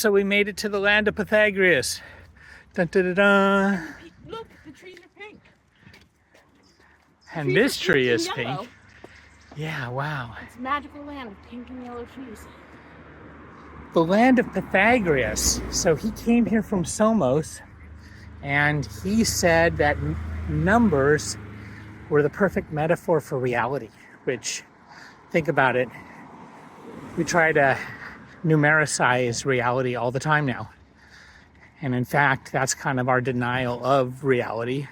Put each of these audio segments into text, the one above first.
so we made it to the land of Pythagoras. Dun, dun, dun, dun. Look, the trees are pink. And this tree is pink. Yellow. Yeah, wow. It's a magical land of pink and yellow trees. The land of Pythagoras. So he came here from Somos, and he said that numbers were the perfect metaphor for reality, which, think about it, we try to numericize reality all the time now. And in fact, that's kind of our denial of reality,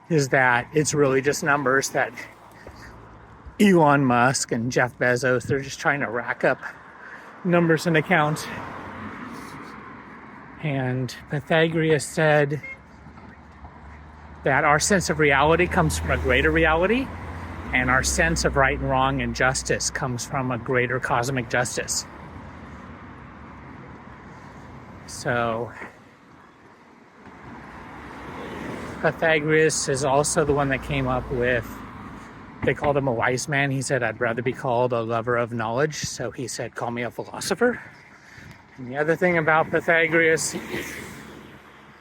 is that it's really just numbers that Elon Musk and Jeff Bezos, they're just trying to rack up numbers and accounts. And Pythagoras said that our sense of reality comes from a greater reality, and our sense of right and wrong and justice comes from a greater cosmic justice. So Pythagoras is also the one that came up with, they called him a wise man. He said, I'd rather be called a lover of knowledge. So he said, call me a philosopher. And the other thing about Pythagoras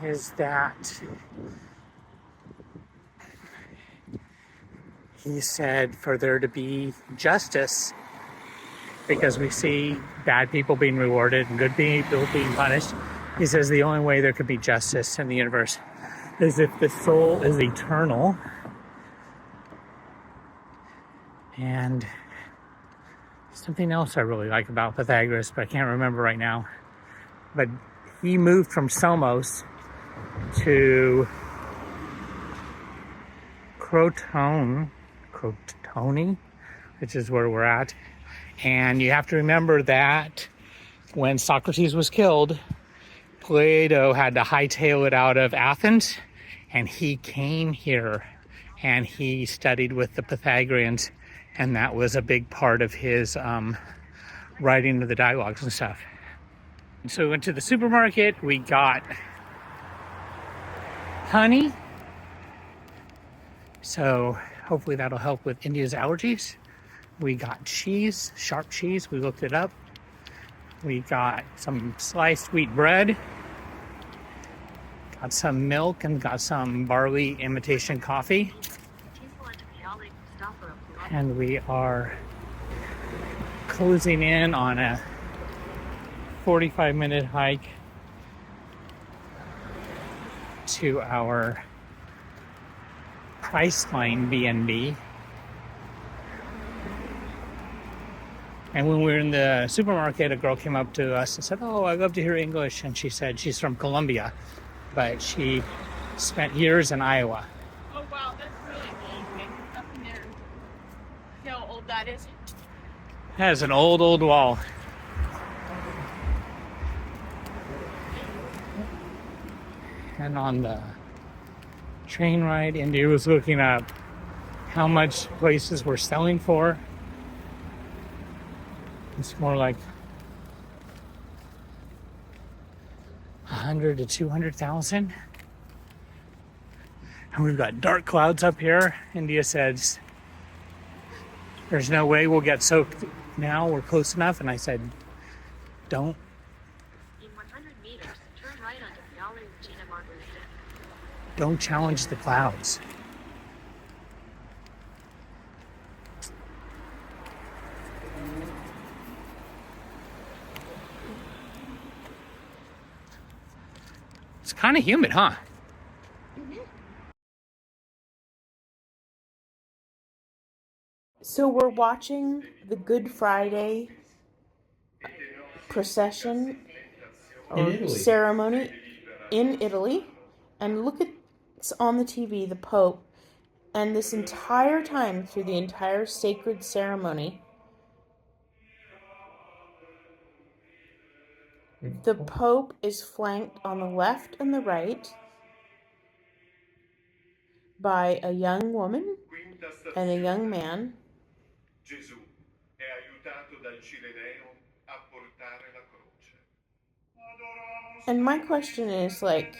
is that he said for there to be justice, because we see bad people being rewarded and good people being punished, he says the only way there could be justice in the universe is if the soul is eternal. And something else I really like about Pythagoras, but I can't remember right now. But he moved from Somos to crotone, which is where we're at. And you have to remember that when Socrates was killed, Plato had to hightail it out of Athens, and he came here and he studied with the Pythagoreans, and that was a big part of his writing of the dialogues and stuff. And so we went to the supermarket, we got honey, so hopefully that'll help with India's allergies. We got cheese, sharp cheese, we looked it up. We got some sliced wheat bread, got some milk, and got some barley imitation coffee. And we are closing in on a 45-minute hike to our Priceline B&B. And when we were in the supermarket, a girl came up to us and said, oh, I love to hear English. And she said she's from Colombia, but she spent years in Iowa. Oh, wow, that's really amazing. Up in there. See how old that is? That is an old wall. And on the train ride, India was looking up how much places were selling for. It's more like 100 to 200,000. And we've got dark clouds up here. India says, there's no way we'll get soaked now. We're close enough. And I said, don't. In 100 meters, turn right onto Viale Regina Margarita. Don't challenge the clouds. It's kind of humid, huh? So we're watching the Good Friday procession or ceremony in Italy, and look at on the TV the Pope, and this entire time through the entire sacred ceremony, the Pope is flanked on the left and the right by a young woman and a young man. And my question is, like,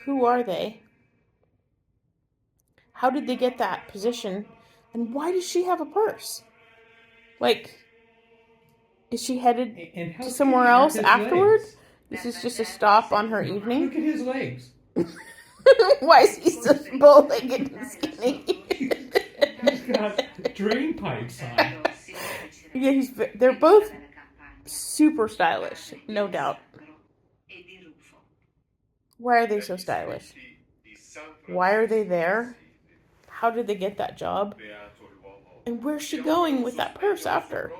who are they? How did they get that position? And why does she have a purse? Like, Is she headed And how to somewhere skinny are else his afterward? legs? This is just a stop on her Look evening. at his legs. Why is he so bow-legged and skinny? He's got drain pipes on. Yeah, they're both super stylish, no doubt. Why are they so stylish? Why are they there? How did they get that job? And where's she going with that purse after?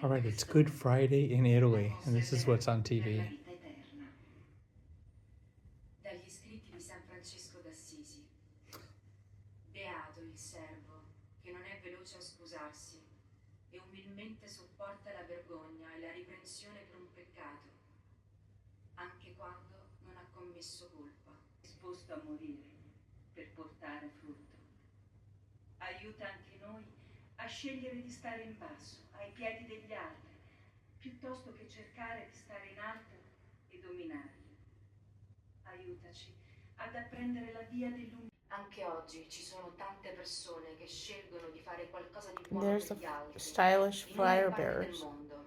All right, it's Good Friday in Italy, and this is what's on TV. Dagli scritti di San Francesco d'Assisi. Beato il servo che non è veloce a scusarsi e umilmente sopporta la vergogna e la riprensione per un peccato, anche quando non ha commesso colpa. Disposto a morire per portare frutto. Aiuta anche noi a scegliere di stare in basso, ai piedi degli altri, piuttosto che cercare di stare in alto e dominarli. Aiutaci ad apprendere la via dell'umiltà. Anche oggi ci sono tante persone che scelgono di fare qualcosa di buono There's per the gli altri. stylish in ogni fire parte del bearers. mondo.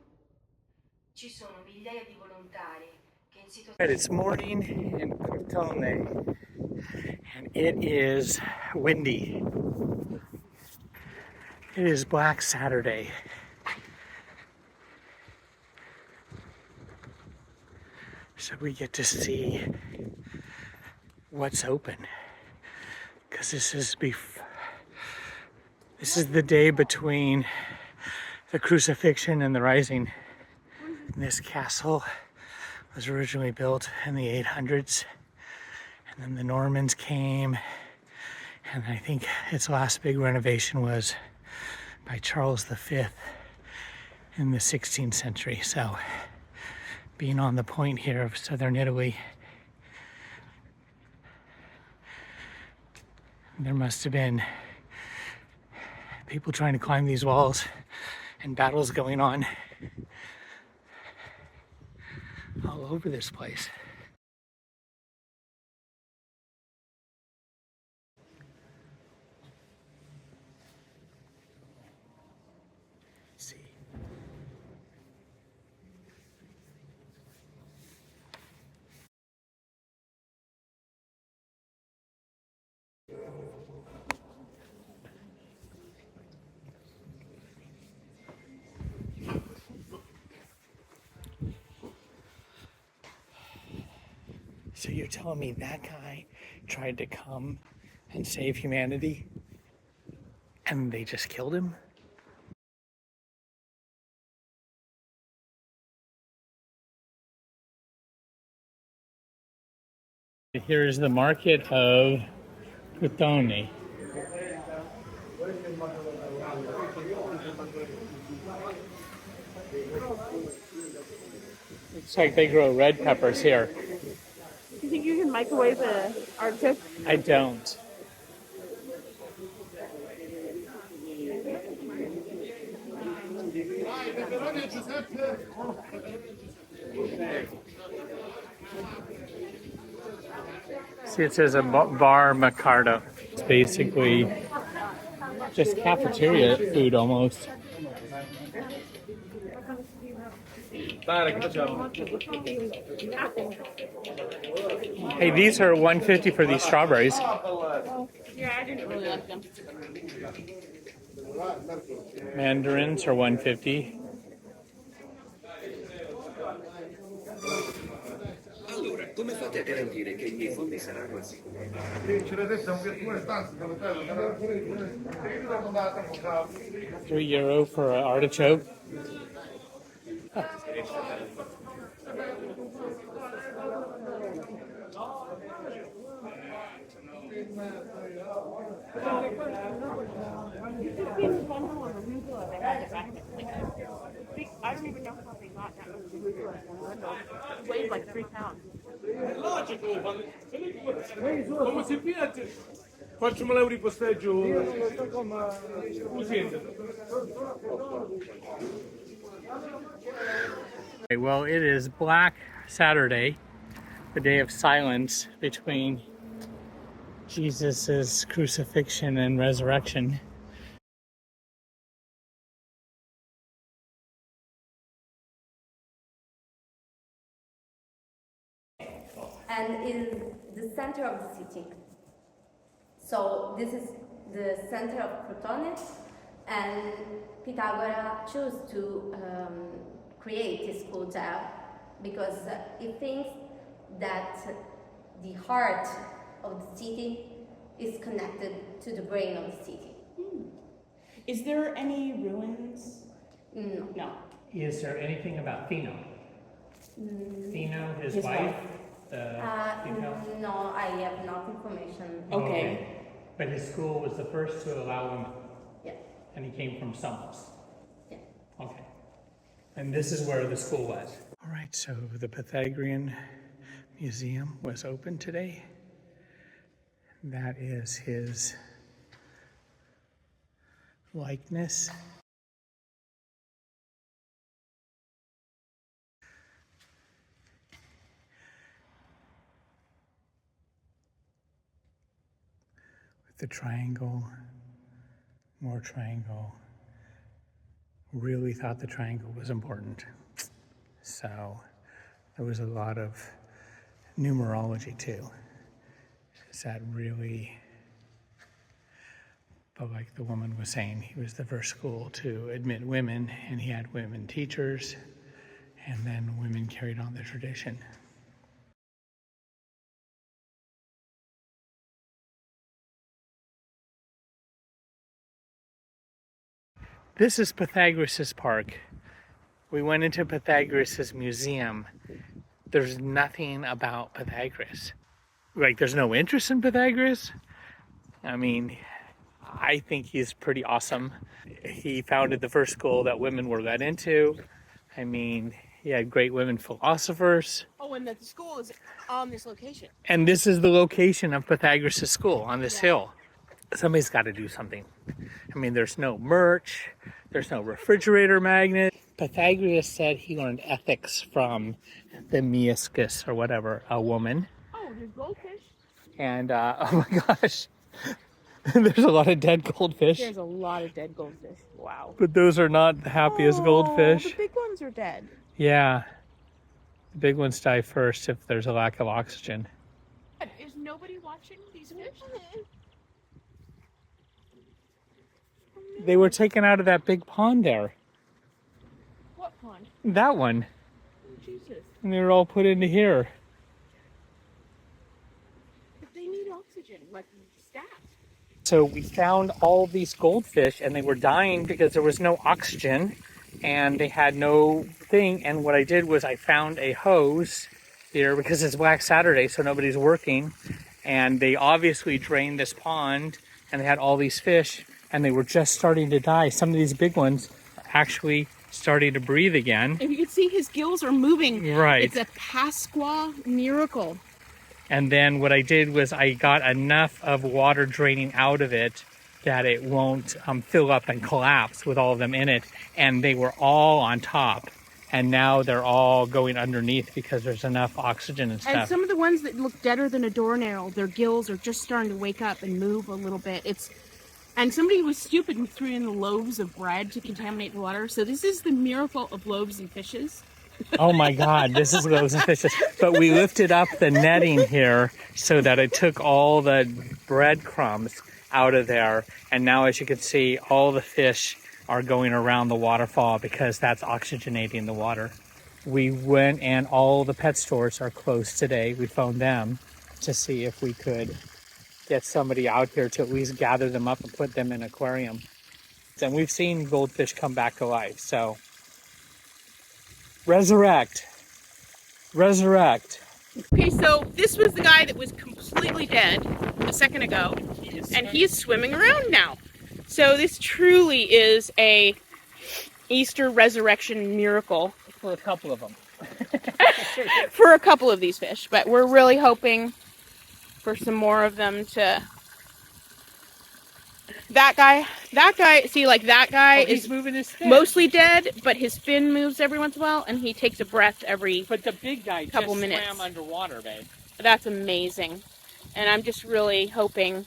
Ci sono migliaia di volontari che in Right, it's morning in crotone, and it is windy. It is Black Saturday. So we get to see what's open, because this is the day between the crucifixion and the rising. And this castle was originally built in the 800s, and then the Normans came, and I think its last big renovation was by Charles V in the 16th century. So being on the point here of southern Italy, there must have been people trying to climb these walls and battles going on all over this place. See. So you're telling me that guy tried to come and save humanity and they just killed him? Here's the market of crotone. Looks like they grow red peppers here. You think you can microwave an artichoke? I don't. See, it says a bar Mercato. It's basically just cafeteria food almost. Hey, these are $1.50 for these strawberries. Yeah, I didn't really like them. Mandarins are $1.50. Allora, come fate a garantire che i miei fondi saranno assicurati? €3 for an artichoke. I don't even know how they got that much arugula. It weighed like 3 pounds. Come si piace? Facciamo un riposteggio. Okay, well, it is Black Saturday, the day of silence between Jesus' crucifixion and resurrection. And in the center of the city. So this is the center of crotone, and Pythagoras chose to create his school there because he thinks that the heart of the city is connected to the brain of the city. Is there any ruins? No. No. Is there anything about Pheno? Pheno, his His wife? wife. No, I have no information. Okay. But his school was the first to allow him, Yeah. and he came from Samos. Yeah. Okay. And this is where the school was. All right, so the Pythagorean Museum was open today. That is his likeness. With the triangle, more triangle. Really thought the triangle was important. So there was a lot of numerology too. Is that really, but like the woman was saying, he was the first school to admit women, and he had women teachers, and then women carried on the tradition. This is Pythagoras' park. We went into Pythagoras' museum. There's nothing about Pythagoras. Like, there's no interest in Pythagoras. I mean, I think he's pretty awesome. He founded the first school that women were let into. I mean, he had great women philosophers. Oh, and the school is on this location. And this is the location of Pythagoras' school, on this hill. Somebody's got to do something. I mean, there's no merch. There's no refrigerator magnet. Pythagoras said he learned ethics from the Miascus or whatever, a woman. Oh, there's goldfish. And, oh my gosh, there's a lot of dead goldfish. There's a lot of dead goldfish. Wow. But those are not the happiest goldfish. The big ones are dead. Yeah. The big ones die first if there's a lack of oxygen. Is nobody watching these fish? They were taken out of that big pond there. What pond? That one. Oh, Jesus. And they were all put into here. But they need oxygen, like stats. So we found all these goldfish, and they were dying because there was no oxygen and they had no thing. And what I did was I found a hose here because it's Black Saturday, so nobody's working. And they obviously drained this pond, and they had all these fish, and they were just starting to die. Some of these big ones are actually starting to breathe again. If you can see, his gills are moving. Right. It's a Pasqua miracle. And then what I did was I got enough of water draining out of it that it won't fill up and collapse with all of them in it. And they were all on top. And now they're all going underneath because there's enough oxygen and stuff. And some of the ones that look deader than a doornail, their gills are just starting to wake up and move a little bit. And somebody was stupid and threw in the loaves of bread to contaminate the water. So this is the miracle of loaves and fishes. Oh my God, this is loaves and fishes. But we lifted up the netting here so that it took all the breadcrumbs out of there. And now, as you can see, all the fish are going around the waterfall because that's oxygenating the water. We went, and all the pet stores are closed today. We phoned them to see if we could get somebody out here to at least gather them up and put them in an aquarium. And we've seen goldfish come back to life, so resurrect. Okay, so this was the guy that was completely dead a second ago, and he's swimming around now. So this truly is a Easter resurrection miracle. For a couple of them. For a couple of these fish, but we're really hoping for some more of them to... That guy, see, like that guy is moving his fin. mostly dead, but his fin moves every once in a while, and he takes a breath every But the big guy couple just minutes. swam underwater, babe. That's amazing. And I'm just really hoping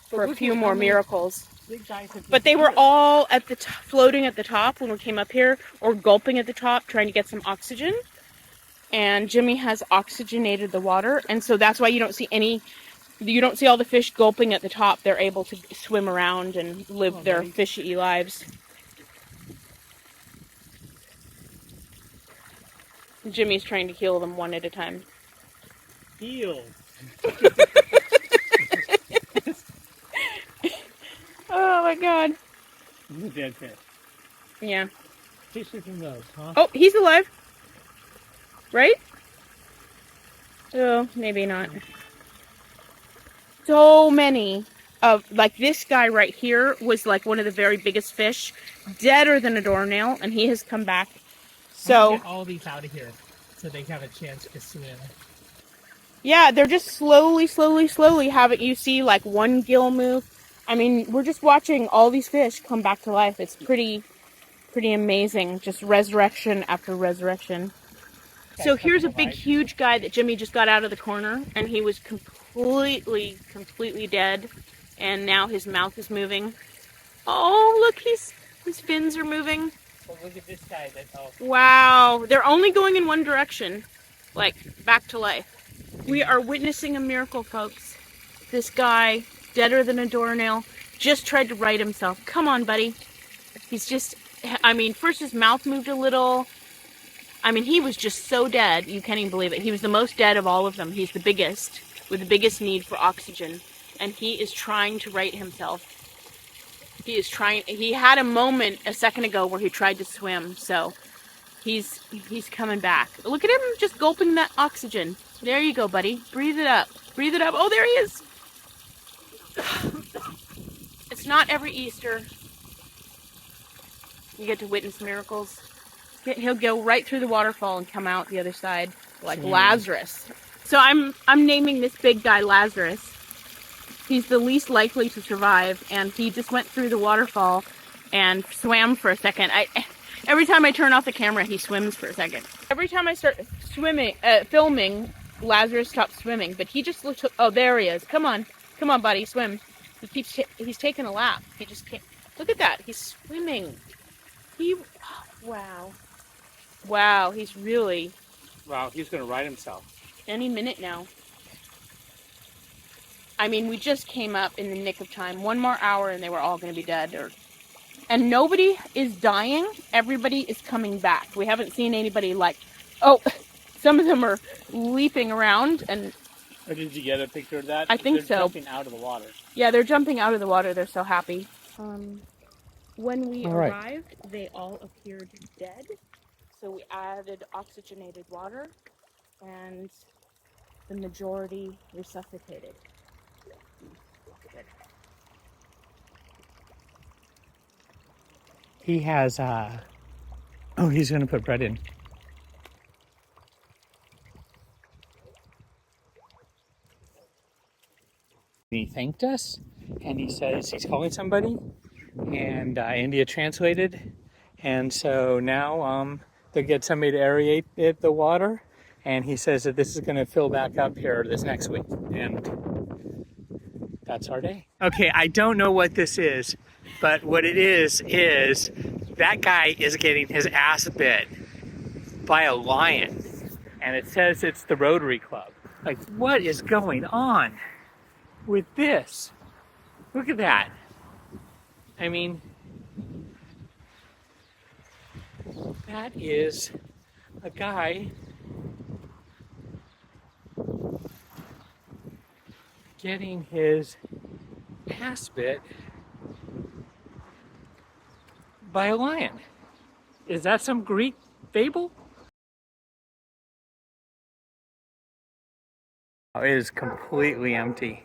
for a look few at more how many miracles. big guys have But they were disappeared. all at the floating at the top when we came up here, or gulping at the top, trying to get some oxygen. And Jimmy has oxygenated the water, and so that's why you don't see all the fish gulping at the top. They're able to swim around and live their fishy lives. Jimmy's trying to heal them one at a time. Heal. Oh my god. This is a dead fish. Yeah. Fishes from those, huh? Oh, he's alive. Right? Oh, maybe not. So many of, like, this guy right here was like one of the very biggest fish, deader than a doornail, and he has come back. So Get all these out of here so they have a chance to swim. yeah, they're just slowly having, you see like one gill move. I mean, we're just watching all these fish come back to life. It's pretty amazing. Just resurrection after resurrection. So here's a big, huge guy that Jimmy just got out of the corner, and he was completely dead, and now his mouth is moving. Oh, look, his fins are moving. Well, look at this guy. Wow, they're only going in one direction, like back to life. We are witnessing a miracle, folks. This guy, deader than a doornail, just tried to right himself. Come on, buddy. He's just, I mean, first his mouth moved a little. I mean, he was just so dead, you can't even believe it. He was the most dead of all of them. He's the biggest, with the biggest need for oxygen. And he is trying to right himself. He had a moment a second ago where he tried to swim, so he's coming back. Look at him just gulping that oxygen. There you go, buddy. Breathe it up. Breathe it up. Oh, there he is. It's not every Easter you get to witness miracles. He'll go right through the waterfall and come out the other side like Lazarus. So I'm naming this big guy Lazarus. He's the least likely to survive, and he just went through the waterfall and swam for a second. Every time I turn off the camera, he swims for a second. Every time I start filming, Lazarus stops swimming, but he just looked. Oh, there he is. Come on, buddy, swim. He's taking a lap. He just can't. Look at that. He's swimming. Wow. He's really. Wow, he's gonna right himself. Any minute now. I mean, we just came up in the nick of time. 1 more hour and they were all going to be dead. And nobody is dying. Everybody is coming back. We haven't seen anybody like... Oh, some of them are leaping around. And Or did you get a picture of that? I think so. They're jumping out of the water. Yeah, they're jumping out of the water. They're so happy. When we arrived, they all appeared dead. So we added oxygenated water. And the majority resuscitated. He has, oh, he's going to put bread in. He thanked us, and he says he's calling somebody, and India translated, and so now they'll get somebody to aerate the water, and he says that this is going to fill back up here this next week, and that's our day. Okay, I don't know what this is, but what it is that guy is getting his ass bit by a lion, and it says it's the Rotary Club. Like, what is going on with this? Look at that. I mean, that is a guy getting his ass bit by a lion. Is that some Greek fable? Oh, it is completely empty.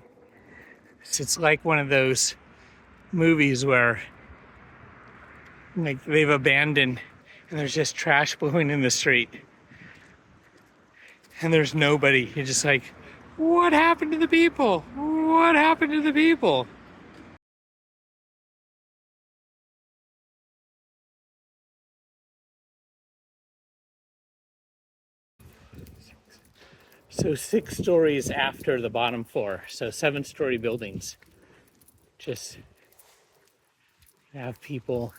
It's like one of those movies where like they've abandoned and there's just trash blowing in the street. And there's nobody. You're just like, what happened to the people? What happened to the people? So 6 stories after the bottom floor. So 7-story buildings. Just have people.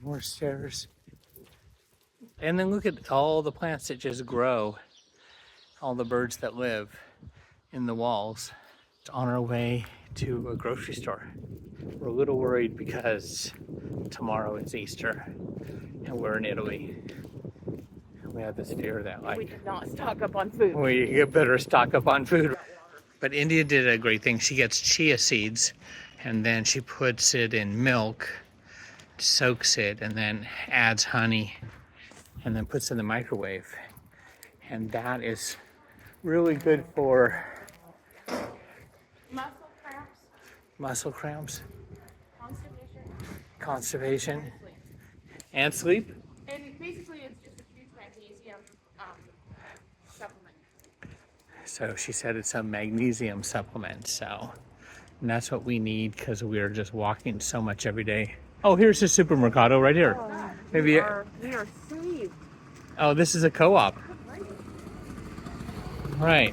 More stairs. And then look at all the plants that just grow. All the birds that live in the walls. On our way to a grocery store. We're a little worried because tomorrow is Easter and we're in Italy. We have this fear that we did not stock up on food. we better stock up on food. But India did a great thing. She gets chia seeds and then she puts it in milk, soaks it, and then adds honey and then puts it in the microwave. And that is really good for muscle cramps, constipation, and sleep. And basically, it's just a huge magnesium supplement. So she said it's a magnesium supplement. And that's what we need because we are just walking so much every day. Oh, here's the supermercado right here. We are saved. Oh, this is a co-op. Right.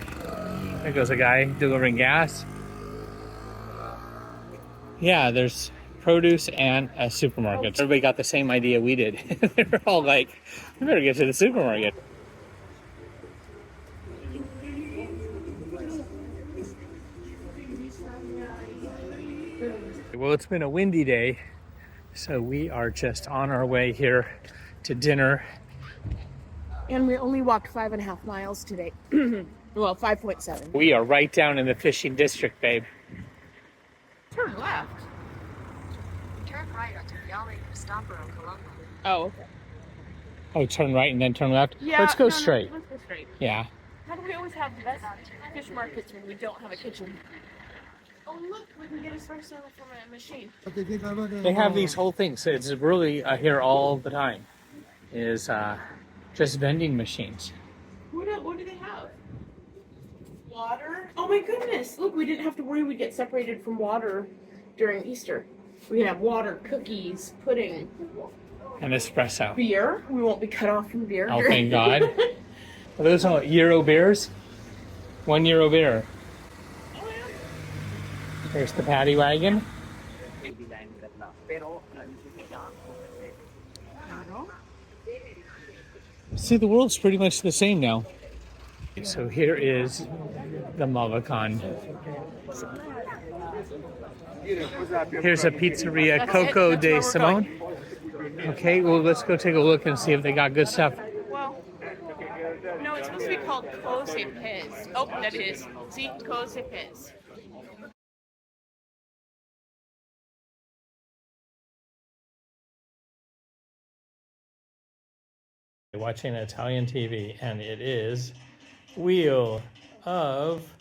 There goes a guy delivering gas. Yeah, there's produce and a supermarket. Everybody got the same idea we did. They were all like, we better get to the supermarket. Well, it's been a windy day, so we are just on our way here to dinner. And we only walked 5.5 miles today. Well, 5.7. We are right down in the fishing district, babe. Turn left. Turn right onto Viale Cristobal, Colombo. Oh, okay. Oh, turn right and then turn left? Yeah, Let's go straight. Let's go straight. Yeah. How do we always have the best fish markets when we don't have a kitchen? Oh, look, we can get espresso from a machine. They have these whole things. It's really here all the time. Is just vending machines. What do they have? Water? Oh my goodness! Look, we didn't have to worry we'd get separated from water during Easter. We can have water, cookies, pudding. And espresso. Beer? We won't be cut off from beer. Oh, thank God. Are those all Euro beers? €1 beer. Oh, yeah. There's the paddy wagon. See, the world's pretty much the same now. So here is the Malacan. Here's a pizzeria, Coco de Simone. Okay, well, let's go take a look and see if they got good stuff. Well, no, it's supposed to be called Cose Pez. Oh, that is. See, Cose Pez. Watching Italian TV, and it is Wheel of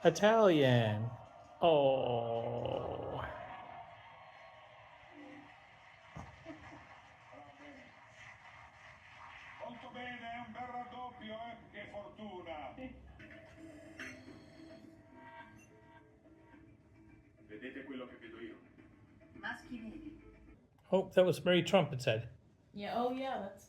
Italian. Oh. Molto bene, è un bel raddoppio, che fortuna. Vedete quello che vedo io? Maschi neri. Oh, that was Mary Trump, it said. Yeah, oh yeah, that's...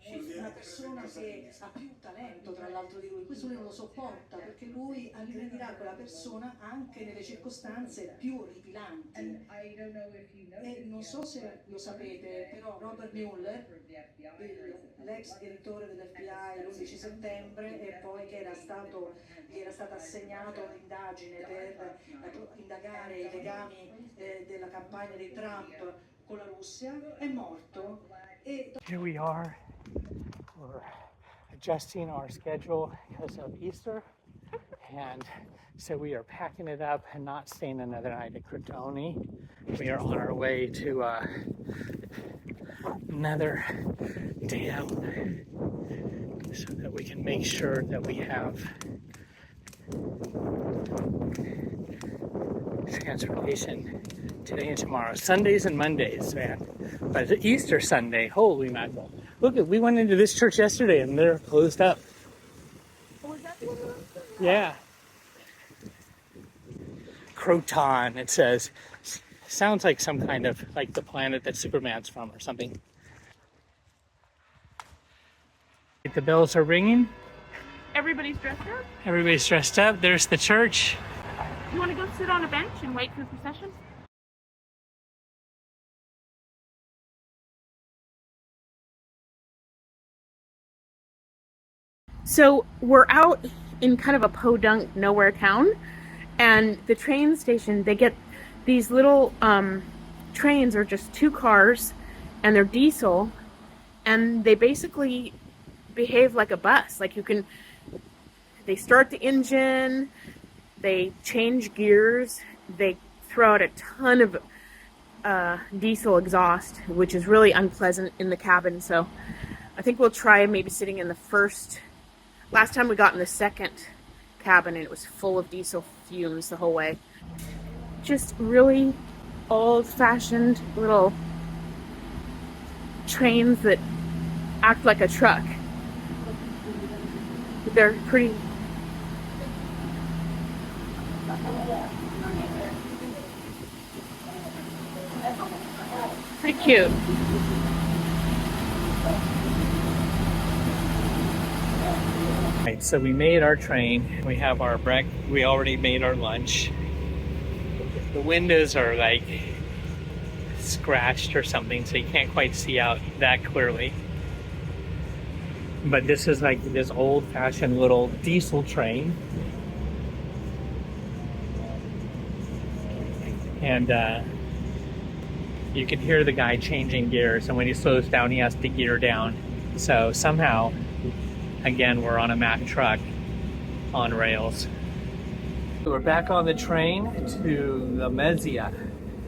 Una persona che ha più talento tra l'altro di lui, questo lui non lo sopporta perché lui alimenterà quella persona anche nelle circostanze più orripilanti. E non so se lo sapete, però Robert Mueller, l'ex direttore dell'FBI l'11 settembre e poi che gli era stato assegnato un'indagine per indagare i legami della campagna di Trump con la Russia, è morto. Here we are. We're adjusting our schedule because of Easter. And so we are packing it up and not staying another night at Crotone. We are on our way to another dam so that we can make sure that we have transportation today and tomorrow. Sundays and Mondays, man. But Easter Sunday, holy mackerel. Look, we went into this church yesterday and they're closed up. Oh, is that the one? Yeah. Crotone, it says. Sounds like some kind of, like the planet that Superman's from or something. The bells are ringing. Everybody's dressed up. Everybody's dressed up. There's the church. You want to go sit on a bench and wait for the procession? So we're out in kind of a podunk nowhere town, and the train station, they get these little trains are just 2 cars, and they're diesel, and they basically behave like a bus. Like they start the engine, they change gears, they throw out a ton of diesel exhaust, which is really unpleasant in the cabin. So I think we'll try maybe sitting in the first. Last time we got in the second cabin and it was full of diesel fumes the whole way. Just really old-fashioned little trains that act like a truck. They're pretty. Pretty cute. Right, so we made our train. We have our we already made our lunch. The windows are like scratched or something, so you can't quite see out that clearly. But this is like this old-fashioned little diesel train. And you can hear the guy changing gears, and when he slows down, he has to gear down. So somehow, again, we're on a Mack truck on rails. We're back on the train to the Mezzia,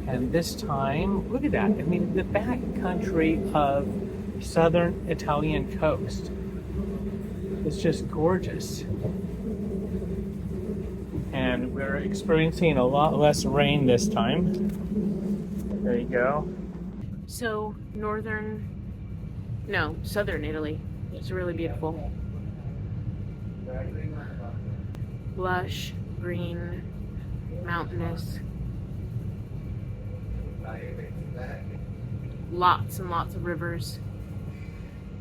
and this time, look at that. I mean, the back country of southern Italian coast. It's just gorgeous. And we're experiencing a lot less rain this time. There you go. So southern Italy. It's really beautiful. Lush, green, mountainous. Lots and lots of rivers.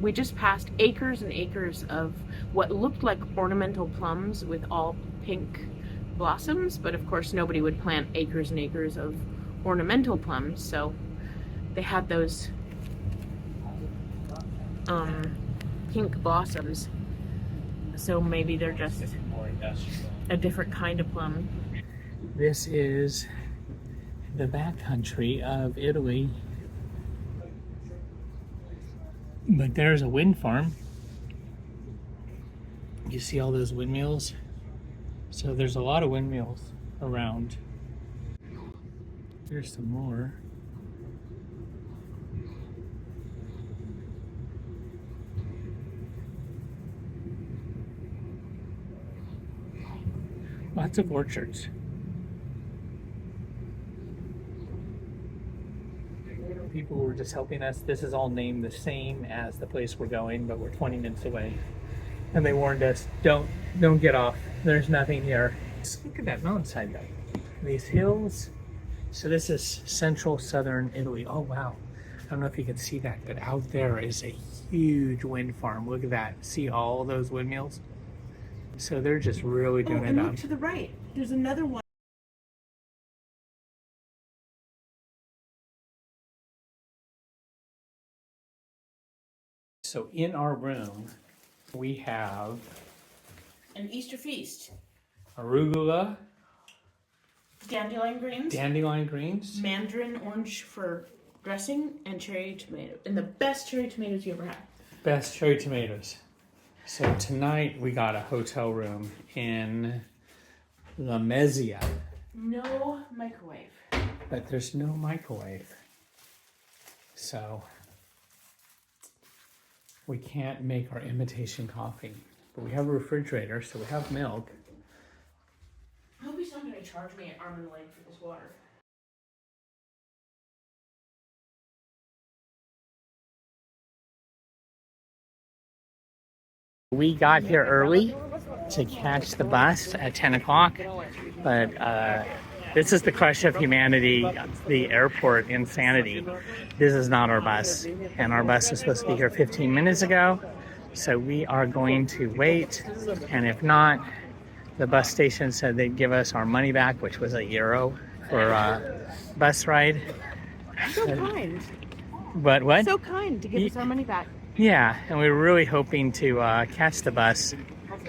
We just passed acres and acres of what looked like ornamental plums with all pink blossoms, but of course nobody would plant acres and acres of ornamental plums, so they had those pink blossoms. So maybe they're just a different kind of plum. This is the backcountry of Italy. But there's a wind farm. You see all those windmills? So there's a lot of windmills around. There's some more. Lots of orchards. People were just helping us. This is all named the same as the place we're going, but we're 20 minutes away. And they warned us, don't get off. There's nothing here. Just look at that mountainside though. These hills. So this is central southern Italy. Oh wow. I don't know if you can see that, but out there is a huge wind farm. Look at that. See all those windmills? So they're just really doing it up. Look to the right. There's another one. So in our room, we have An Easter feast. arugula, Dandelion greens. Mandarin orange for dressing, and cherry tomato. And the best cherry tomatoes you ever had. best cherry tomatoes. So tonight we got a hotel room in La Mezzia. No microwave. But there's no microwave. So we can't make our imitation coffee. But we have a refrigerator, so we have milk. I hope he's not going to charge me an arm and a leg for this water. We got here early to catch the bus at 10 o'clock, but this is the crush of humanity, the airport insanity. This is not our bus, and our bus was supposed to be here 15 minutes ago, So we are going to wait, and if not, the bus station said they'd give us our money back, which was €1 for a bus ride. So kind. But what? So kind to give us our money back. Yeah, and we were really hoping to catch the bus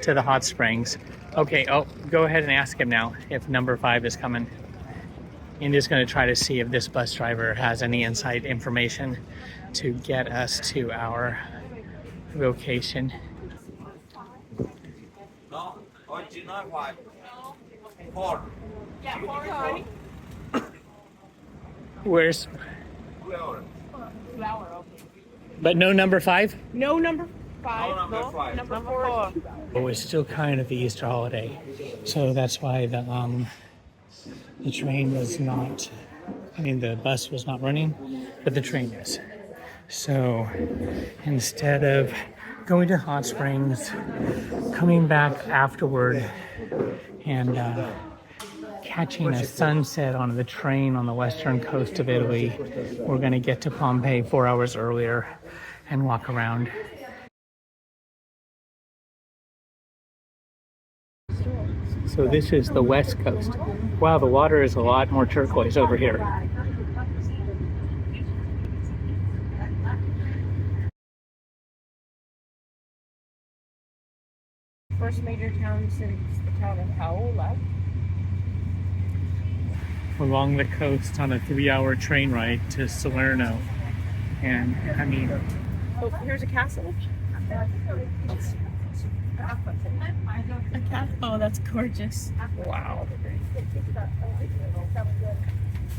to the hot springs. Okay, oh, go ahead and ask him now if number 5 is coming. India's going to try to see if this bus driver has any inside information to get us to our location. Where's? But no number 5? No number 5. No number 4. Oh, it's still kind of the Easter holiday, so that's why the train was not. I mean, the bus was not running, but the train is. So instead of going to Hot Springs, coming back afterward, and catching a sunset on the train on the western coast of Italy, we're going to get to Pompeii 4 hours earlier and walk around. So this is the west coast. Wow, the water is a lot more turquoise over here. First major town since the town of Howell left. Along the coast on a 3-hour train ride to Salerno. And I mean, oh, here's a castle. Oh, that's gorgeous. wow.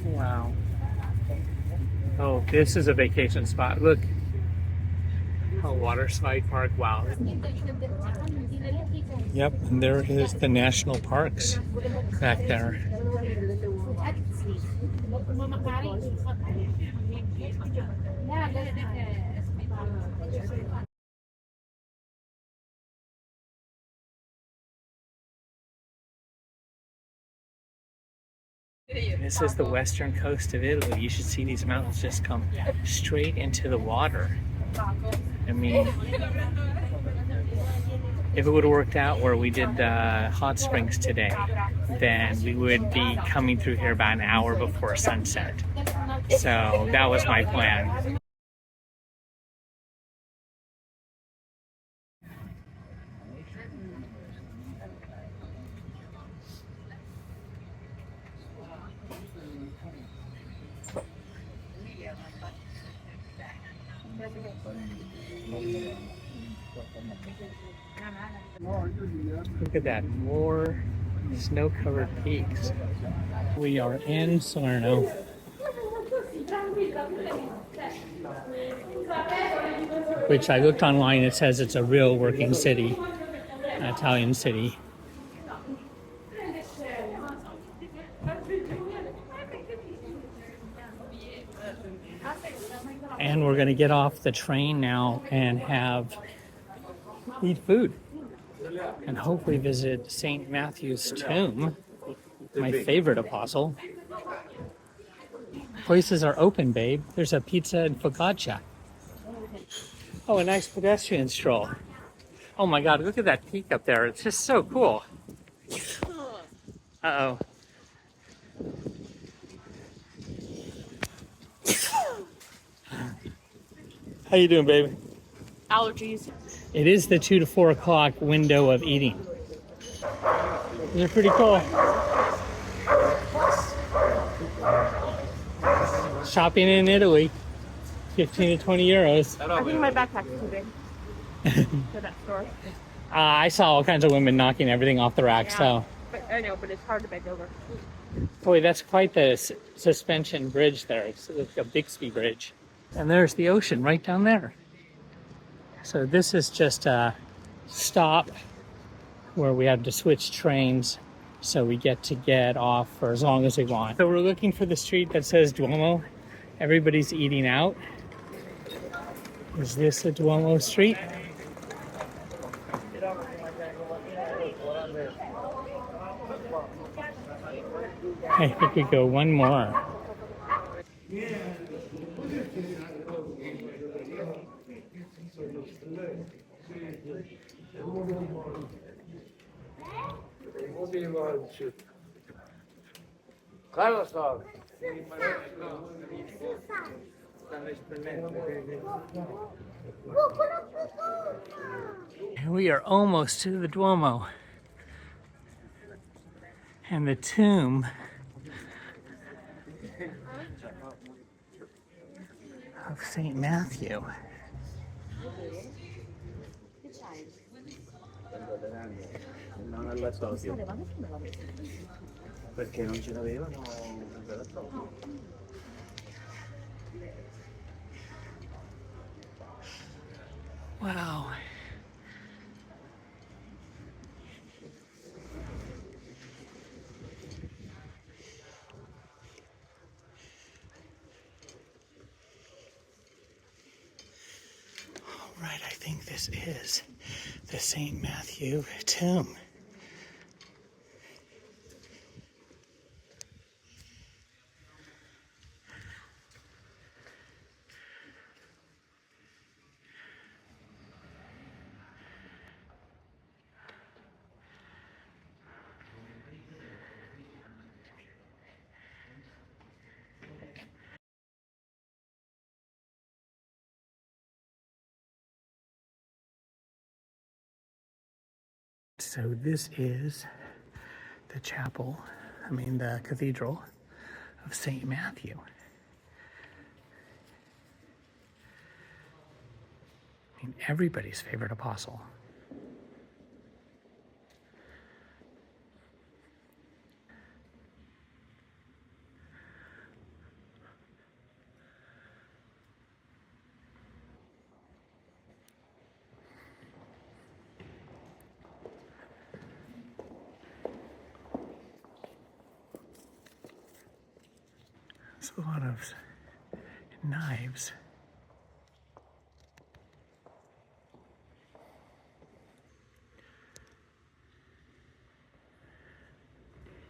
Wow. Oh, this is a vacation spot. Look. Oh, Waterside Park. Wow. Yep, and there is the national parks back there. This is the western coast of Italy. You should see these mountains just come straight into the water. I mean, if it would have worked out where we did the hot springs today, then we would be coming through here about an hour before sunset. So that was my plan. Look at that, more snow-covered peaks. We are in Salerno. Which I looked online, it says it's a real working city, an Italian city. And we're gonna get off the train now and eat food. And hopefully visit St. Matthew's tomb, my favorite apostle. Places are open, babe. There's a pizza and focaccia. Oh, a nice pedestrian stroll. Oh my God, look at that peak up there. It's just so cool. Uh-oh. How you doing, baby? Allergies. It is the 2 to 4 o'clock window of eating. They're pretty cool. Shopping in Italy, 15 to 20 euros. I think my backpack is too big for that store. I saw all kinds of women knocking everything off the rack, so. But I know, but it's hard to bend over. Boy, that's quite the suspension bridge there. It's like a Bixby bridge. And there's the ocean right down there. So this is just a stop where we have to switch trains, so we get off for as long as we want. So we're looking for the street that says Duomo. Everybody's eating out. Is this a Duomo street? I think we go one more. We are almost to the Duomo and the tomb of St. Matthew. Non al lattosio. Perché non ce l'avevano al lattosio. Wow. All right, I think this is the St. Matthew tomb. So this is the chapel, the cathedral of St. Matthew. Everybody's favorite apostle. There's a lot of knives.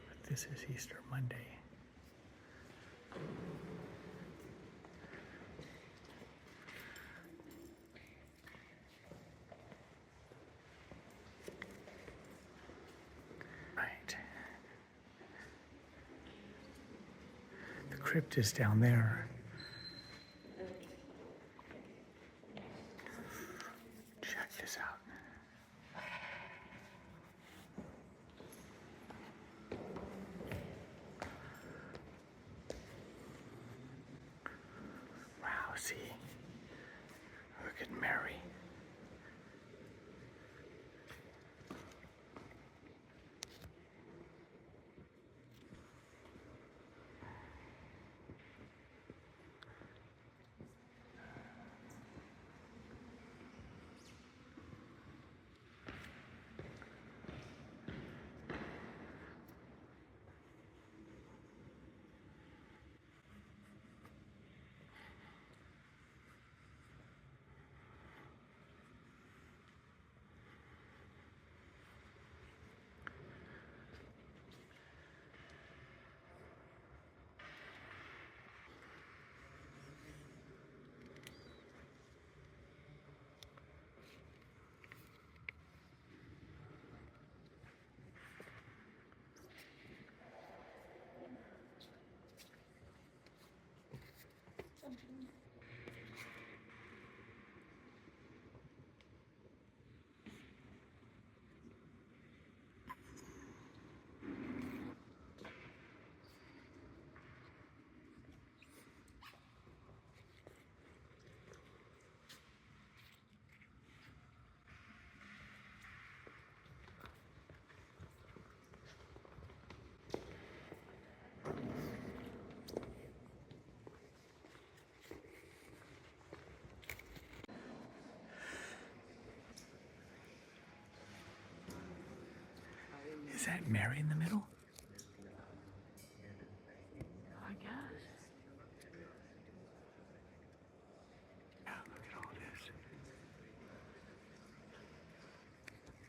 But this is Easter Monday. Right. The crypt is down there. Check this out. Wow, see? Look at Mary. Is that Mary in the middle? I guess. Yeah, look at all this.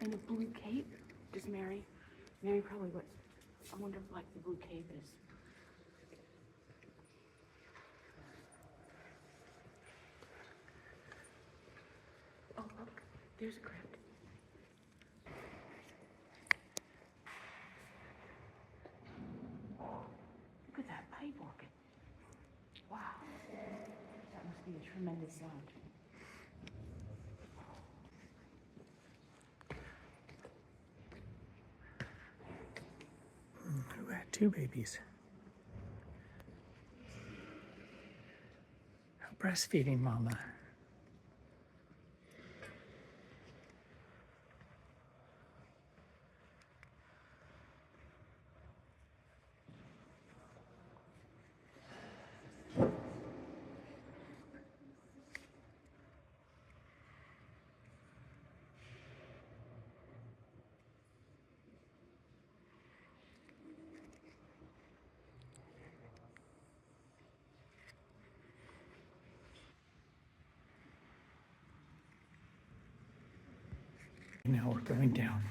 And a blue cape? Does Mary probably what? I wonder if the blue cape is. Oh, look, there's a crypt. be a tremendous sound. Who had two babies? A breastfeeding mama. Now we're going down.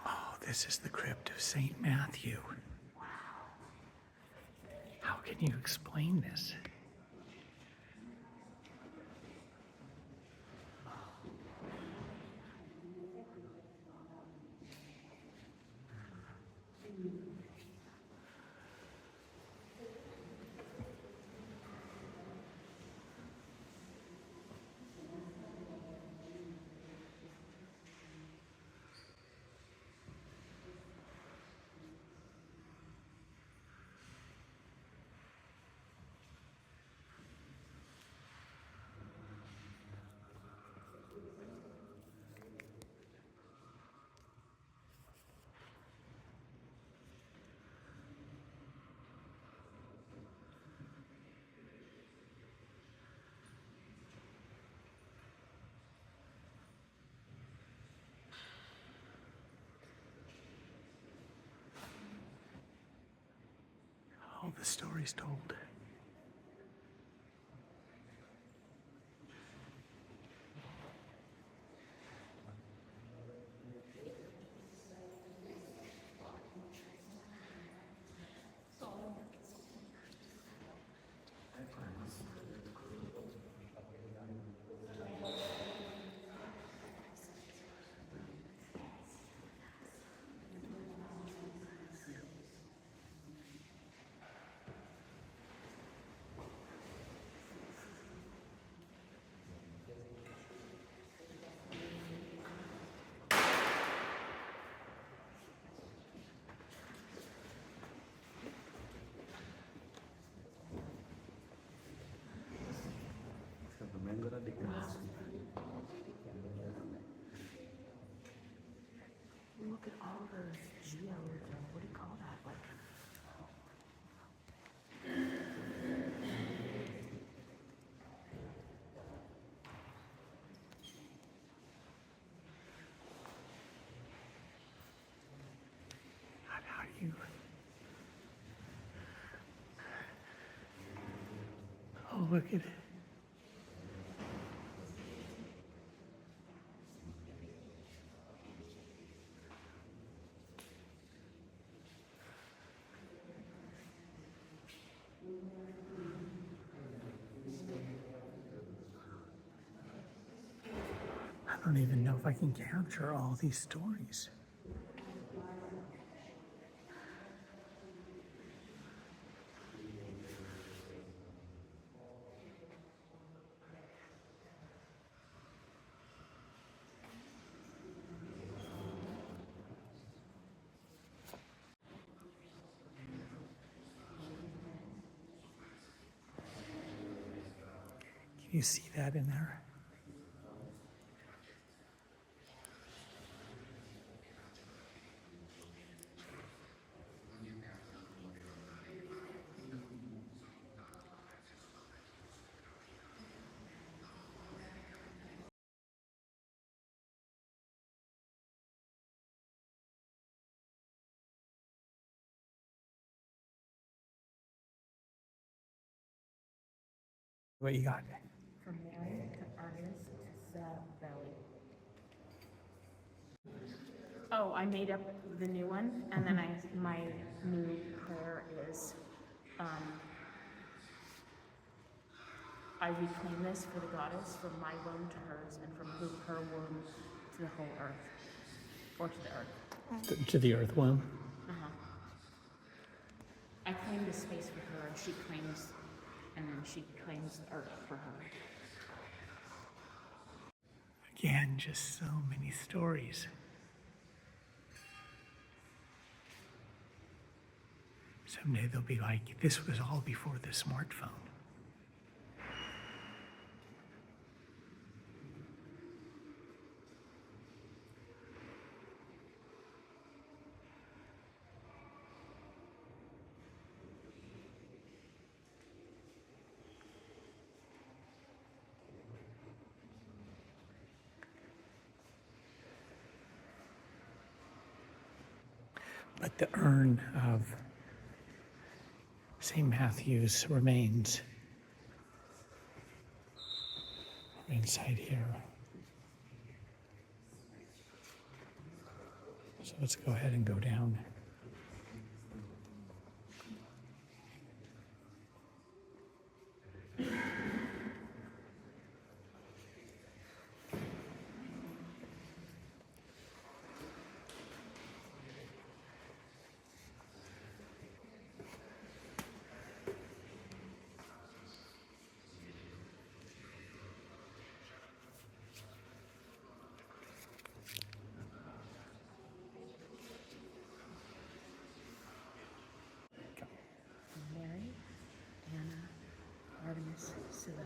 Oh, this is the crypt of St. Matthew. How can you explain this? All the stories told. Look at all those geodes, or what do you call that? Like, How do you... Oh, look at it. I don't even know if I can capture all these stories. Can you see that in there? What you got? from Mary to Artist to Valley. Oh, I made up the new one, and then my new prayer is, I reclaim this for the goddess, from my womb to hers, and from her womb to the whole earth, or to the earth. To the earthworm. I claim the space for her, and then she claims the art for her. Again, just so many stories. Someday they'll be like, this was all before the smartphone. But the urn of St. Matthew's remains inside here. So let's go ahead and go down. Mary, Anna, Artemis, Cybele.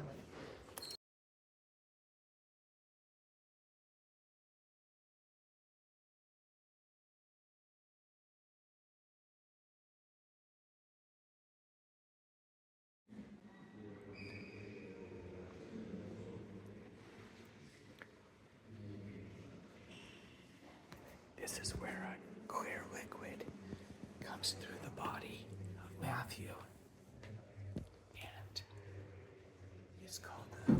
This is where a clear liquid comes through the body of Matthew. And it's called the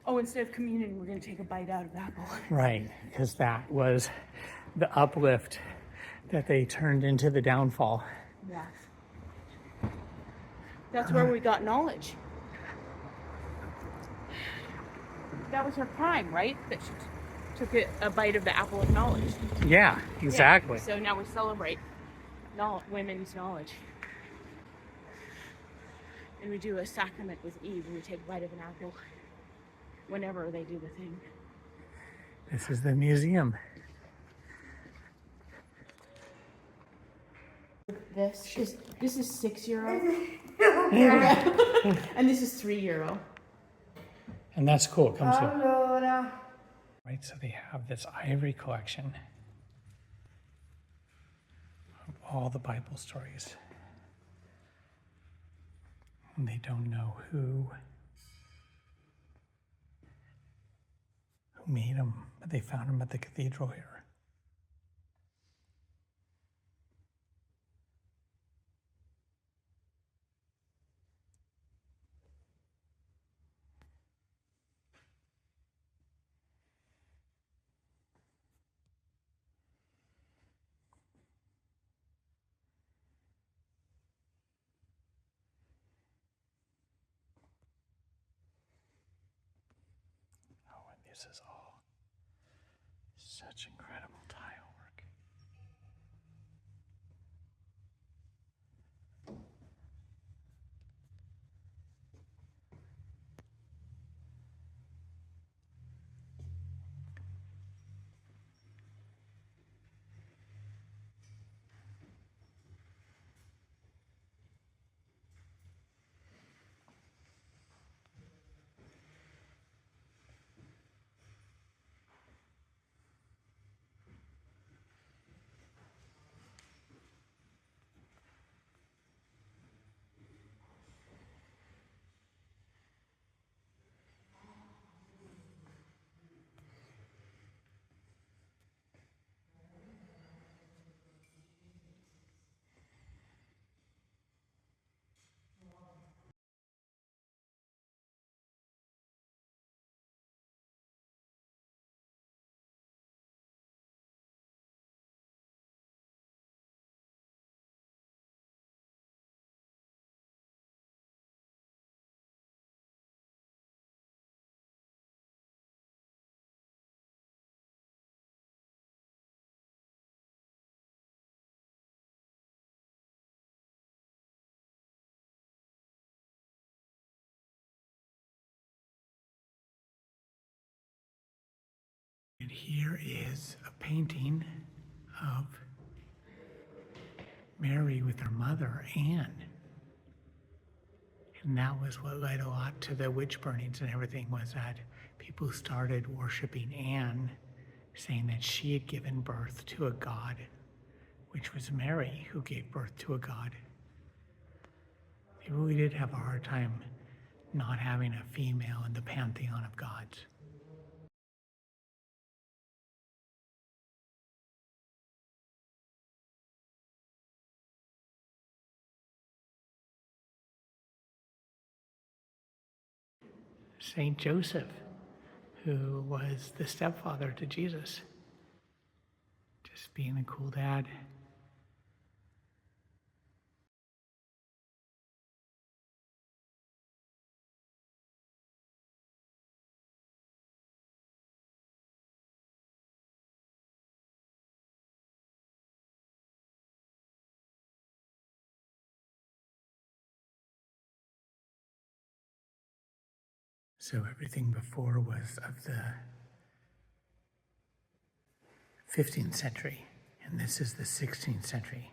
Oh, instead of communion, we're going to take a bite out of apple. right, because that was the uplift that they turned into the downfall. Yes. That's where we got knowledge. That was her crime, right? That she took a bite of the apple of knowledge. Yeah, exactly. Yeah. So now we celebrate women's knowledge. And we do a sacrament with Eve, and we take a bite of an apple whenever they do the thing. This is the museum. This is €6. And this is €3. And that's cool. It comes with, right, so they have this ivory collection of all the Bible stories. And they don't know who made them, but they found them at the cathedral here. This is all such incredible tile work. And here is a painting of Mary with her mother, Anne. And that was what led a lot to the witch burnings and everything, was that people started worshiping Anne, saying that she had given birth to a god, which was Mary who gave birth to a god. They really did have a hard time not having a female in the pantheon of gods. Saint Joseph, who was the stepfather to Jesus, just being a cool dad. So everything before was of the 15th century, and this is the 16th century.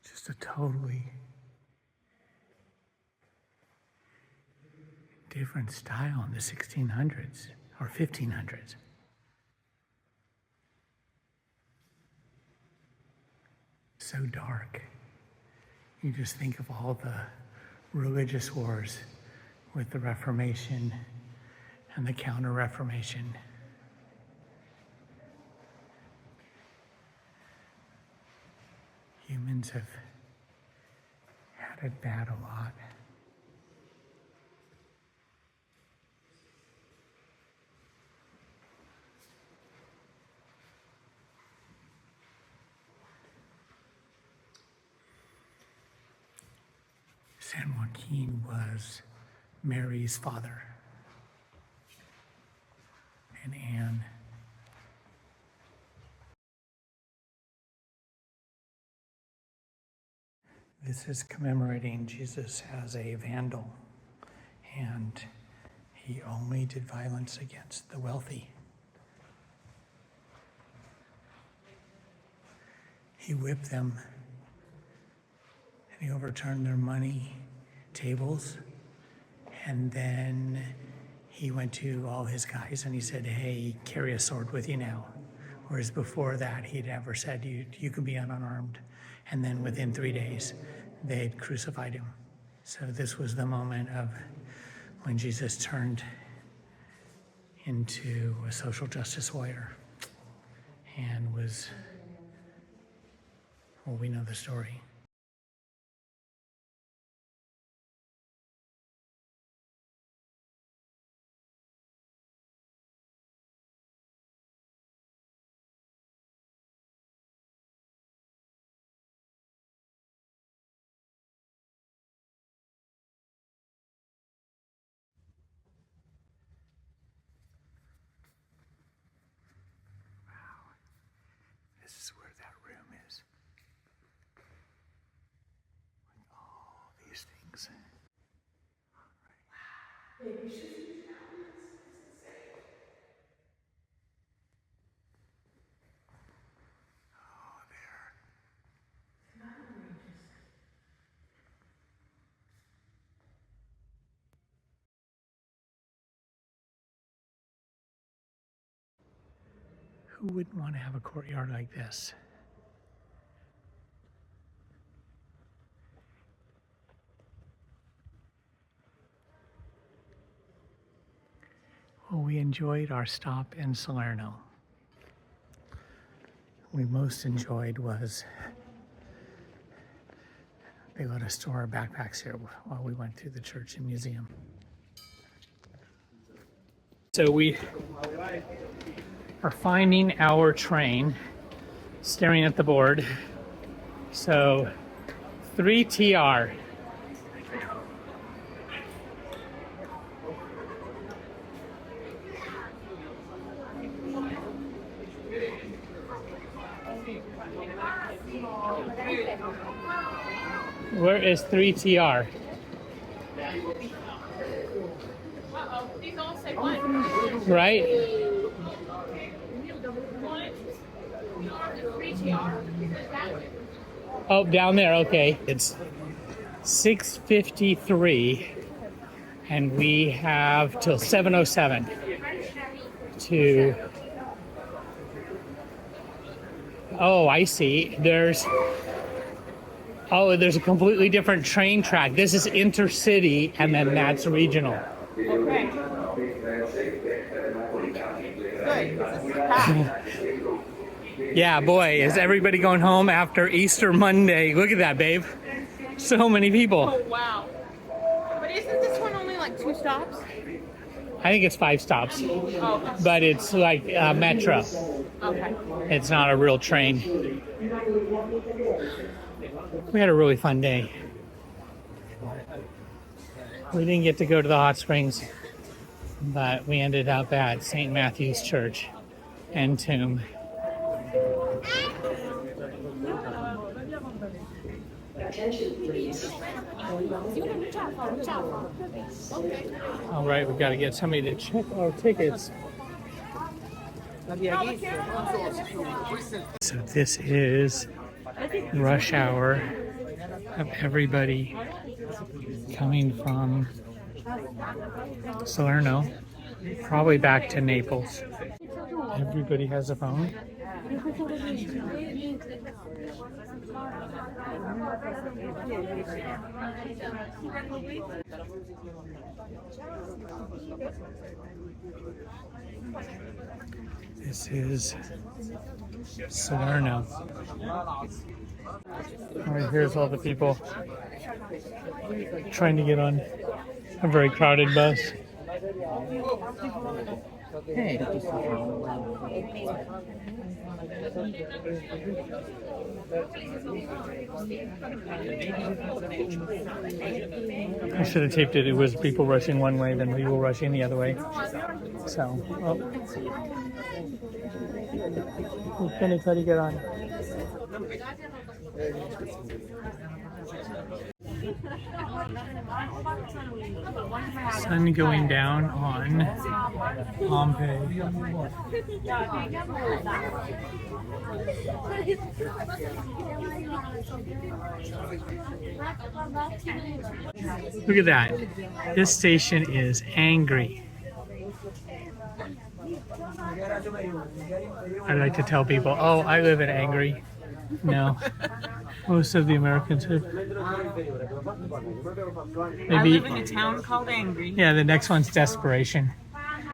Just a totally different style in the 1600s or 1500s. So dark. You just think of all the religious wars with the Reformation and the Counter-Reformation. Humans have had it bad a lot. San Joaquin was Mary's father, and Anne. This is commemorating Jesus as a vandal, and he only did violence against the wealthy. He whipped them, and he overturned their money tables, and then he went to all his guys and he said, "Hey, carry a sword with you now." Whereas before that, he'd never said, you can be unarmed. And then within 3 days, they'd crucified him. So this was the moment of when Jesus turned into a social justice warrior and was, well, we know the story. Who wouldn't want to have a courtyard like this? Well, we enjoyed our stop in Salerno. We most enjoyed was they let us store our backpacks here while we went through the church and museum. So we are finding our train, staring at the board. So 3TR. Where is 3TR? These all say one. Right? Oh, down there, okay. It's 6:53 and we have till 7:07 to... Oh, I see. There's a completely different train track. This is intercity and then that's regional. Okay. Yeah, boy, is everybody going home after Easter Monday. Look at that, babe. So many people. Oh, wow. But isn't this one only like 2 stops? I think it's 5 stops. Oh. But it's like metro. Okay. It's not a real train. We had a really fun day. We didn't get to go to the hot springs, but we ended up at St. Matthew's Church and Tomb. All right, we've got to get somebody to check our tickets. So this is rush hour of everybody coming from Salerno, probably back to Naples. Everybody has a phone. This is Salerno. All right, here's all the people trying to get on a very crowded bus. Hey. I should have taped it. It was people rushing one way, then people rushing the other way. So, can anybody get on? Sun going down on Pompeii. Look at that. This station is angry. I like to tell people, oh, I live in Angry. No. Most of the Americans have. I live in a town called Angry. Yeah, the next one's Desperation.